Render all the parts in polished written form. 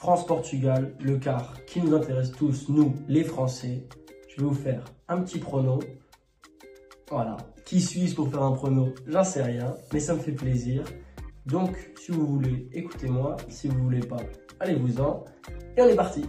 France-Portugal, le quart qui nous intéresse tous, nous les Français. Je vais vous faire un petit prono. Voilà. Qui suis-je pour faire un prono? J'en sais rien, mais ça me fait plaisir. Donc, si vous voulez, écoutez-moi. Si vous voulez pas, allez-vous-en. Et on est parti.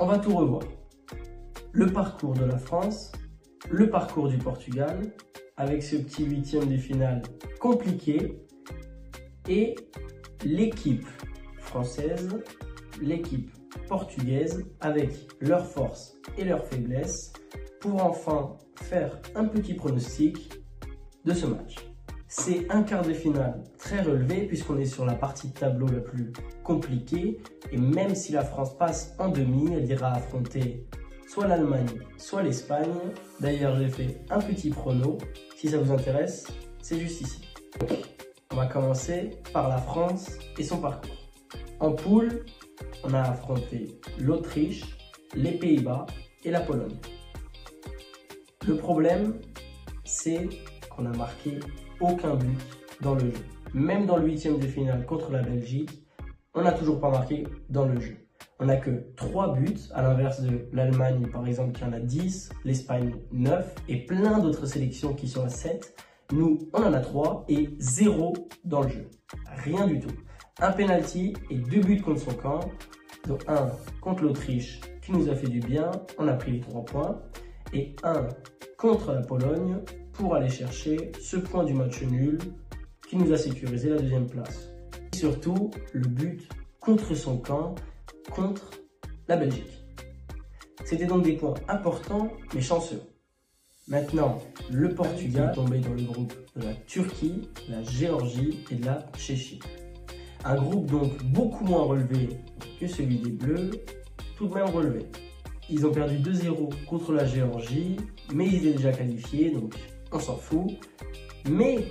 On va tout revoir. Le parcours de la France, le parcours du Portugal, avec ce petit huitième de finale compliqué, et l'équipe française, l'équipe portugaise, avec leurs forces et leurs faiblesses, pour enfin faire un petit pronostic de ce match. C'est un quart de finale très relevé puisqu'on est sur la partie de tableau la plus compliquée, et même si la France passe en demi, elle ira affronter soit l'Allemagne, soit l'Espagne. D'ailleurs, j'ai fait un petit prono. Si ça vous intéresse, c'est juste ici. Donc, on va commencer par la France et son parcours. En poule, on a affronté l'Autriche, les Pays-Bas et la Pologne. Le problème, c'est qu'on n'a marqué aucun but dans le jeu. Même dans le huitième de finale contre la Belgique, on n'a toujours pas marqué dans le jeu. On n'a que 3 buts, à l'inverse de l'Allemagne par exemple qui en a 10, l'Espagne 9 et plein d'autres sélections qui sont à 7. Nous, on en a 3 et 0 dans le jeu. Rien du tout. Un penalty et 2 buts contre son camp. Donc un contre l'Autriche qui nous a fait du bien, on a pris les 3 points. Et un contre la Pologne pour aller chercher ce point du match nul qui nous a sécurisé la deuxième place. Et surtout, le but contre son camp, contre la Belgique. C'était donc des points importants mais chanceux. Maintenant, le Portugal est tombé dans le groupe de la Turquie, la Géorgie et de la Tchéquie. Un groupe donc beaucoup moins relevé que celui des Bleus, tout de même relevé. Ils ont perdu 2-0 contre la Géorgie, mais ils étaient déjà qualifiés, donc on s'en fout. Mais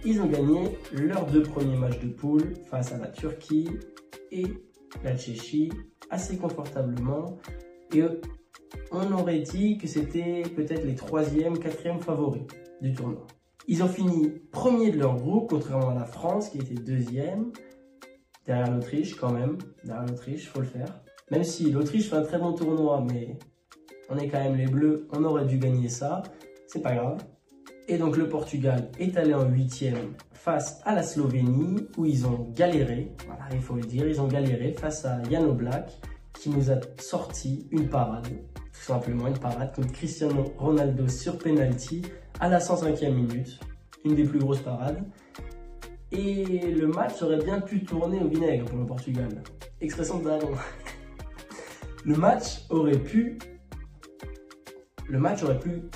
ils ont gagné leurs 2 premiers matchs de poule face à la Turquie et la Tchéquie assez confortablement. Et on aurait dit que c'était peut-être les 3e, 4e favoris du tournoi. Ils ont fini premier de leur groupe, contrairement à la France qui était 2e, derrière l'Autriche quand même. Derrière l'Autriche, il faut le faire. Même si l'Autriche fait un très bon tournoi, mais on est quand même les Bleus, on aurait dû gagner ça, c'est pas grave. Et donc le Portugal est allé en 8e face à la Slovénie, où ils ont galéré, voilà, il faut le dire, ils ont galéré face à Jan Oblak, qui nous a sorti une parade, tout simplement une parade contre Cristiano Ronaldo sur penalty à la 105e minute, une des plus grosses parades. Et le match aurait bien pu tourner au vinaigre pour le Portugal. Expression de Daron. Le match aurait pu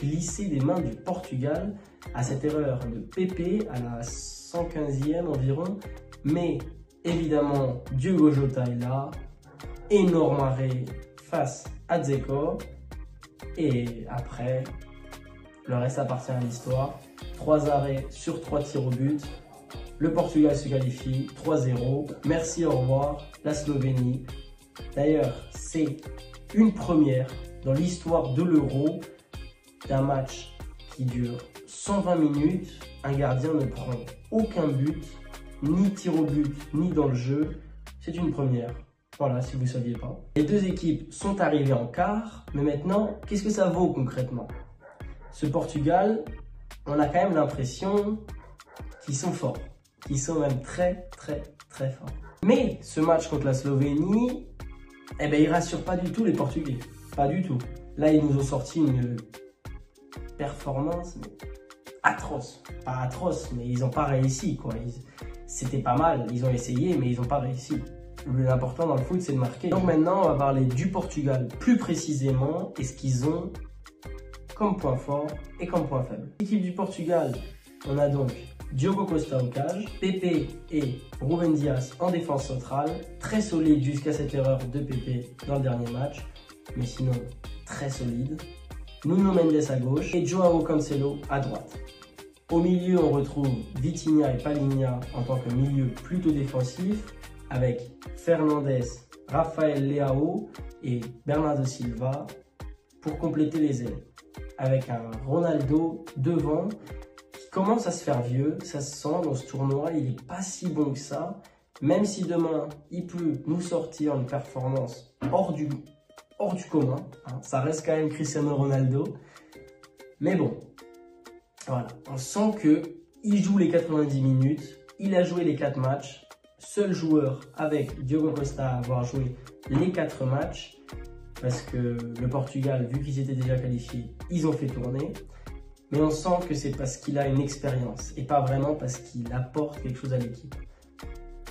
glisser des mains du Portugal à cette erreur de Pepe à la 115e environ. Mais évidemment, Diogo Jota est là. Énorme arrêt face à Dzeko. Et après, le reste appartient à l'histoire. 3 arrêts sur 3 tirs au but. Le Portugal se qualifie 3-0. Merci, au revoir, la Slovénie. D'ailleurs, c'est une première dans l'histoire de l'Euro d'un match qui dure 120 minutes. Un gardien ne prend aucun but, ni tir au but, ni dans le jeu. C'est une première. Voilà, si vous ne saviez pas. Les 2 équipes sont arrivées en quart, mais maintenant, qu'est-ce que ça vaut concrètement? Ce Portugal, on a quand même l'impression qu'ils sont forts, qu'ils sont même très forts. Mais ce match contre la Slovénie, eh ben, il rassure pas du tout les Portugais, pas du tout. Là, ils nous ont sorti une performance atroce. Pas atroce, mais ils n'ont pas réussi, quoi. C'était pas mal, ils ont essayé, mais ils n'ont pas réussi. L'important dans le foot, c'est de marquer. Donc maintenant, on va parler du Portugal plus précisément et ce qu'ils ont comme point fort et comme point faible. L'équipe du Portugal, on a donc Diogo Costa au cage, Pepe et Ruben Dias en défense centrale, très solide jusqu'à cette erreur de Pepe dans le dernier match, mais sinon très solide. Nuno Mendes à gauche et Joao Cancelo à droite. Au milieu, on retrouve Vitinha et Palhinha en tant que milieu plutôt défensif, avec Fernandes, Rafael Leao et Bernardo Silva pour compléter les ailes. Avec un Ronaldo devant qui commence à se faire vieux, ça se sent dans ce tournoi, il n'est pas si bon que ça. même si demain, il peut nous sortir une performance hors du commun, hein, ça reste quand même Cristiano Ronaldo. Mais bon, voilà, on sent qu'il joue les 90 minutes, il a joué les 4 matchs, seul joueur avec Diogo Costa à avoir joué les 4 matchs, parce que le Portugal, vu qu'ils étaient déjà qualifiés, ils ont fait tourner. Mais on sent que c'est parce qu'il a une expérience et pas vraiment parce qu'il apporte quelque chose à l'équipe.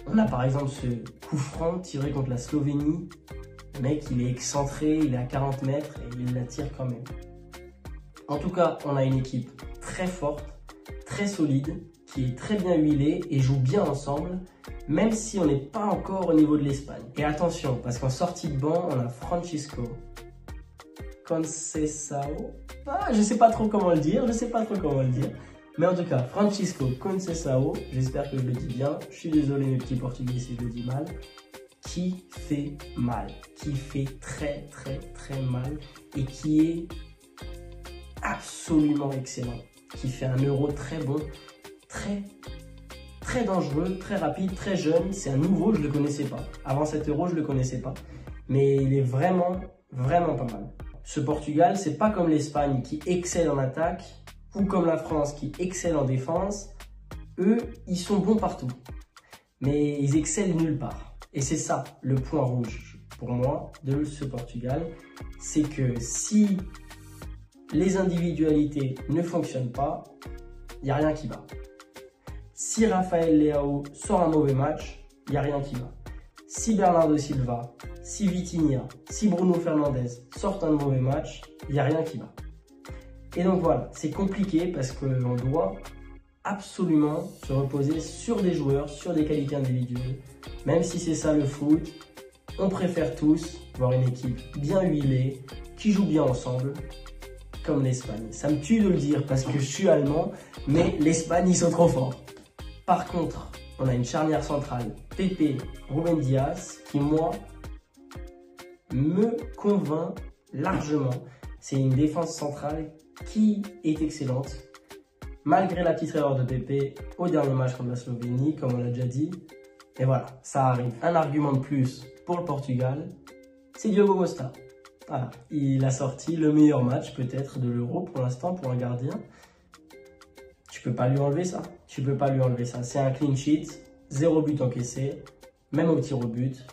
On a par exemple ce coup franc tiré contre la Slovénie. Le mec, il est excentré, il est à 40 mètres et il la tire quand même. En tout cas, on a une équipe très forte, très solide, qui est très bien huilée et joue bien ensemble, même si on n'est pas encore au niveau de l'Espagne. Et attention, parce qu'en sortie de banc, on a Francisco Conceição. Je sais pas trop comment le dire, Mais en tout cas, Francisco Conceição, j'espère que je le dis bien. Je suis désolé mes petits portugais si je le dis mal. Qui fait mal, qui fait très mal et qui est absolument excellent. Qui fait un Euro très bon, très dangereux, très rapide, très jeune. C'est un nouveau, je ne le connaissais pas. Avant cet Euro, je ne le connaissais pas. Mais il est vraiment pas mal. Ce Portugal, c'est pas comme l'Espagne qui excelle en attaque ou comme la France qui excelle en défense. Eux, ils sont bons partout. Mais ils excellent nulle part. Et c'est ça le point rouge pour moi de ce Portugal. C'est que si les individualités ne fonctionnent pas, il n'y a rien qui va. Si Rafael Leao sort un mauvais match, il n'y a rien qui va. Si Bernardo Silva, si Vitinha, si Bruno Fernandes sortent un mauvais match, il n'y a rien qui va. Et donc voilà, c'est compliqué parce qu'on doit absolument se reposer sur des joueurs, sur des qualités individuelles. Même si c'est ça le foot, on préfère tous voir une équipe bien huilée, qui joue bien ensemble, comme l'Espagne. Ça me tue de le dire parce que je suis allemand, mais l'Espagne, ils sont trop forts. Par contre, on a une charnière centrale, Pepe, Ruben Dias, qui moi, me convainc largement. C'est une défense centrale qui est excellente. Malgré la petite erreur de Pepe au dernier match contre la Slovénie, comme on l'a déjà dit. Et voilà, ça arrive. Un argument de plus pour le Portugal, c'est Diogo Costa. Voilà, il a sorti le meilleur match peut-être de l'Euro pour l'instant pour un gardien. Tu peux pas lui enlever ça. Tu peux pas lui enlever ça. C'est un clean sheet, 0 but encaissé, même au tir au but.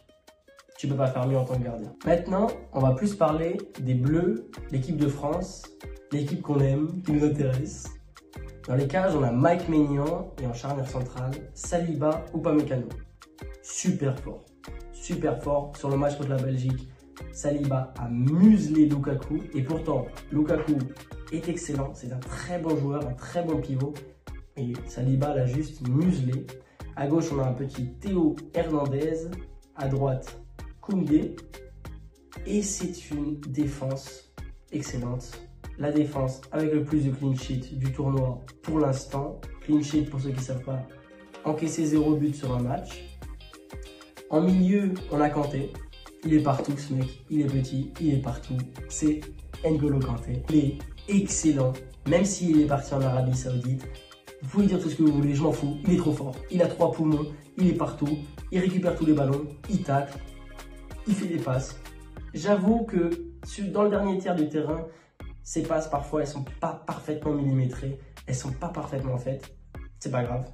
Tu peux pas faire mieux en tant que gardien. Maintenant, on va plus parler des Bleus, l'équipe de France, l'équipe qu'on aime, qui nous intéresse. Dans les cages, on a Mike Maignan et en charnière centrale, Saliba ou Upamecano. Super fort sur le match contre la Belgique. Saliba a muselé Lukaku et pourtant Lukaku est excellent, c'est un très bon joueur, un très bon pivot et Saliba l'a juste muselé. À gauche on a un petit Théo Hernandez, à droite Koundé et c'est une défense excellente. La défense avec le plus de clean sheet du tournoi pour l'instant. Clean sheet pour ceux qui ne savent pas, encaisser 0 but sur un match. En milieu on a Kanté. Il est partout ce mec, il est petit, il est partout. C'est N'Golo Kanté. Il est excellent, même s'il est parti en Arabie Saoudite. Vous pouvez dire tout ce que vous voulez, je m'en fous. Il est trop fort, il a 3 poumons, il est partout. Il récupère tous les ballons, il tacle, il fait des passes. J'avoue que dans le dernier tiers du terrain, ces passes parfois elles sont pas parfaitement millimétrées, elles sont pas parfaitement faites. C'est pas grave,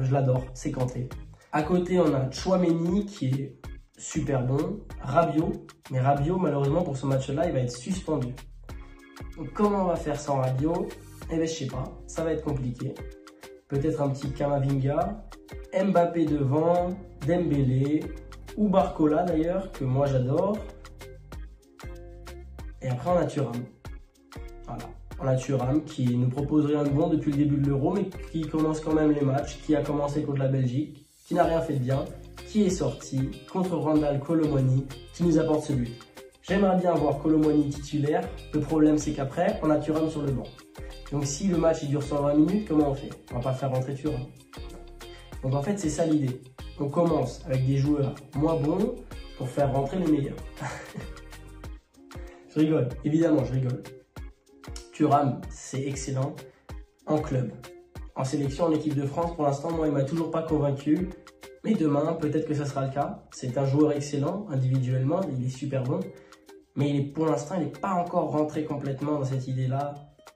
je l'adore, c'est Kanté. À côté on a Tchouaméni qui est super bon, Rabiot, mais Rabiot malheureusement pour ce match-là il va être suspendu. Donc comment on va faire sans Rabiot? Eh bien je sais pas, ça va être compliqué. Peut-être un petit Camavinga, Mbappé devant, Dembélé, ou Barcola d'ailleurs, que moi j'adore. Et après on a Thuram. Voilà, on a Thuram qui nous propose rien de bon depuis le début de l'Euro, mais qui commence quand même les matchs, qui a commencé contre la Belgique, qui n'a rien fait de bien, qui est sorti contre Randal Kolo Muani, qui nous apporte ce but. J'aimerais bien voir Kolo Muani titulaire, le problème c'est qu'après, on a Thuram sur le banc. Donc si le match il dure 120 minutes, comment on fait? On va pas faire rentrer Thuram. Donc en fait c'est ça l'idée. On commence avec des joueurs moins bons pour faire rentrer les meilleurs. Je rigole, évidemment je rigole. Thuram c'est excellent en club. En sélection, en équipe de France, pour l'instant, moi il m'a toujours pas convaincu. Mais demain, peut-être que ça sera le cas. C'est un joueur excellent, individuellement, il est super bon. Mais pour l'instant, il n'est pas encore rentré complètement dans cette idée-là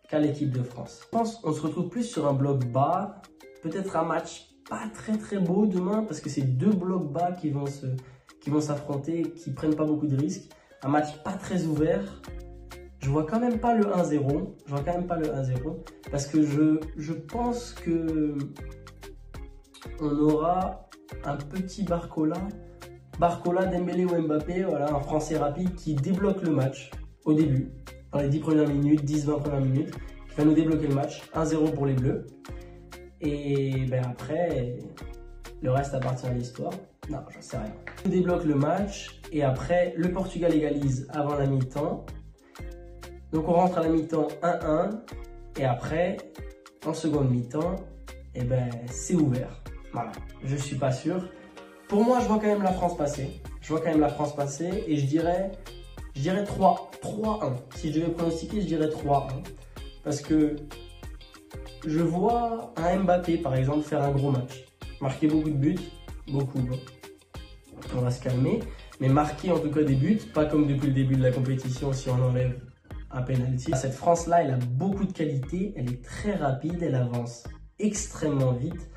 qu'à l'équipe de France. Je pense qu'on se retrouve plus sur un bloc bas, peut-être un match pas très beau demain, parce que c'est deux blocs bas qui vont s'affronter, qui prennent pas beaucoup de risques. Un match pas très ouvert. Je vois quand même pas le 1-0. Parce que je pense que on aura un petit Barcola, Dembélé ou Mbappé, voilà, un Français rapide qui débloque le match au début, dans les 10 premières minutes, 10-20 premières minutes, qui va nous débloquer le match, 1-0 pour les Bleus. Et ben après, le reste appartient à l'histoire. Non, j'en sais rien. On débloque le match et après, le Portugal égalise avant la mi-temps. Donc on rentre à la mi-temps 1-1 et après, en seconde mi-temps, et ben c'est ouvert. Voilà, je suis pas sûr. Pour moi, je vois quand même la France passer. Et je dirais 3-1. Si je devais pronostiquer, je dirais 3-1. Parce que je vois un Mbappé, par exemple, faire un gros match. Marquer beaucoup de buts. Beaucoup. Bon. On va se calmer. Mais marquer en tout cas des buts. Pas comme depuis le début de la compétition si on enlève un penalty. Cette France-là, elle a beaucoup de qualité. Elle est très rapide. Elle avance extrêmement vite.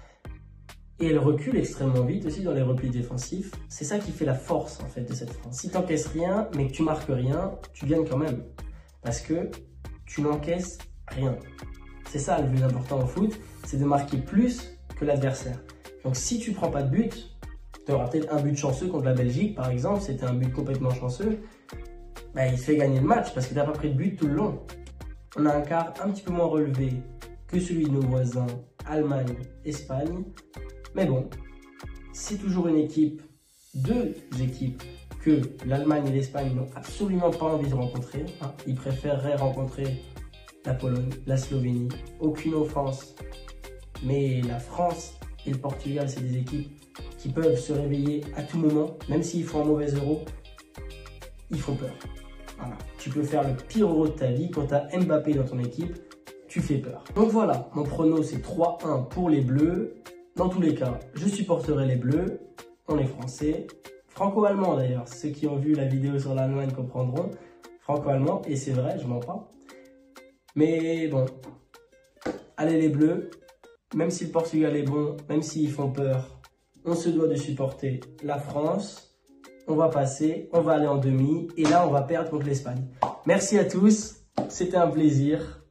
Et elle recule extrêmement vite aussi dans les replis défensifs. C'est ça qui fait la force en fait de cette France. Si tu n'encaisses rien, mais que tu marques rien, tu gagnes quand même. Parce que tu n'encaisses rien. C'est ça le plus important au foot, c'est de marquer plus que l'adversaire. Donc si tu ne prends pas de but, tu auras peut-être un but chanceux contre la Belgique par exemple, c'était un but complètement chanceux, bah, il se fait gagner le match parce que tu n'as pas pris de but tout le long. On a un quart un petit peu moins relevé que celui de nos voisins, Allemagne, Espagne. Mais bon, c'est toujours une équipe, deux équipes que l'Allemagne et l'Espagne n'ont absolument pas envie de rencontrer. Ils préféreraient rencontrer la Pologne, la Slovénie. Aucune offense. Mais la France et le Portugal, c'est des équipes qui peuvent se réveiller à tout moment. Même s'ils font un mauvais euro, ils font peur. Voilà. Tu peux faire le pire euro de ta vie. Quand tu as Mbappé dans ton équipe, tu fais peur. Donc voilà, mon prono c'est 3-1 pour les Bleus. Dans tous les cas, je supporterai les Bleus, on est français, franco-allemand d'ailleurs, ceux qui ont vu la vidéo sur l'Allemagne comprendront, franco-allemand, et c'est vrai, je mens pas. Mais bon, allez les Bleus, même si le Portugal est bon, même s'ils font peur, on se doit de supporter la France, on va passer, on va aller en demi, et là on va perdre contre l'Espagne. Merci à tous, c'était un plaisir.